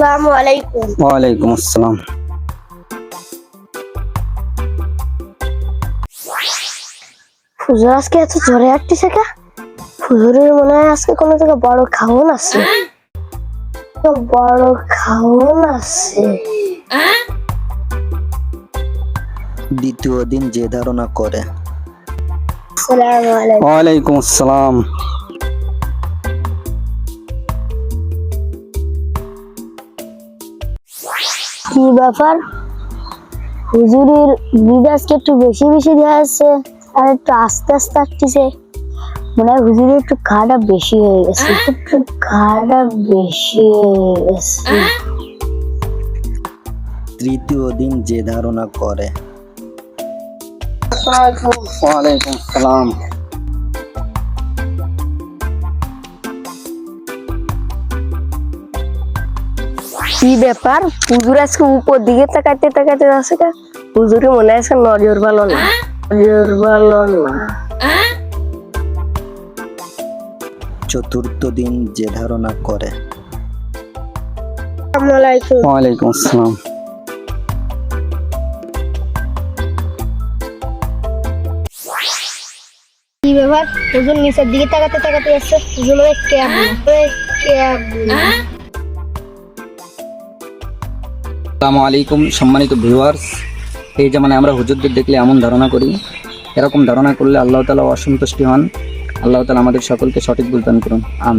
আসসালামু আলাইকুম। ওয়ালাইকুম আসসালাম। হুজুর আজকে এত জ্বরে হাঁটতেছে কে? হুজুরের মনে হয় আজকে কোনো থেকে বড় খাওন আছে। তো বড় খাওন আছে। দ্বিতীয় দিন যে ধারণা করে। আসসালামু আলাইকুম। ওয়ালাইকুম আসসালাম। কি ব্যাপার? হুজুরের বিদাসকে একটু বেশি বেশি দেওয়া আছে আর একটু আস্তে আস্তে হাঁটতেছে। মনে হয় হুজুরের একটু খাওয়াটা বেশি হয়ে গেছে। একটু খাওয়াটা বেশি হয়ে গেছে। তৃতীয় দিন যে ধারণা করে। ওয়ালাইকুম আসসালাম। কি ব্যাপার? হুজুর আজকে উপর দিকে তাকাইতে তাকাইতে যাচ্ছে কে? হুজুরে মনে হয় নজর ভালো না। নজর ভালো না। চতুর্থ দিন যে ধারণা করে। আসসালামু আলাইকুম। ওয়ালাইকুম আসসালাম। কি ব্যাপার? হুজুর নিচের দিকে তাকাতে তাকাতে যাচ্ছে। হুজুর ওই ক্যাব আসসালামু আলাইকুম সম্মানিত ভিউয়ার্স। এই জামানায় আমরা হুজুরদের দেখলে এমন ধারণা করি, এরকম ধারণা করলে আল্লাহ তাআলা অসন্তুষ্টি হন। আল্লাহ তাআলা আমাদের সকলকে সঠিক বুঝদান করুন, আমিন।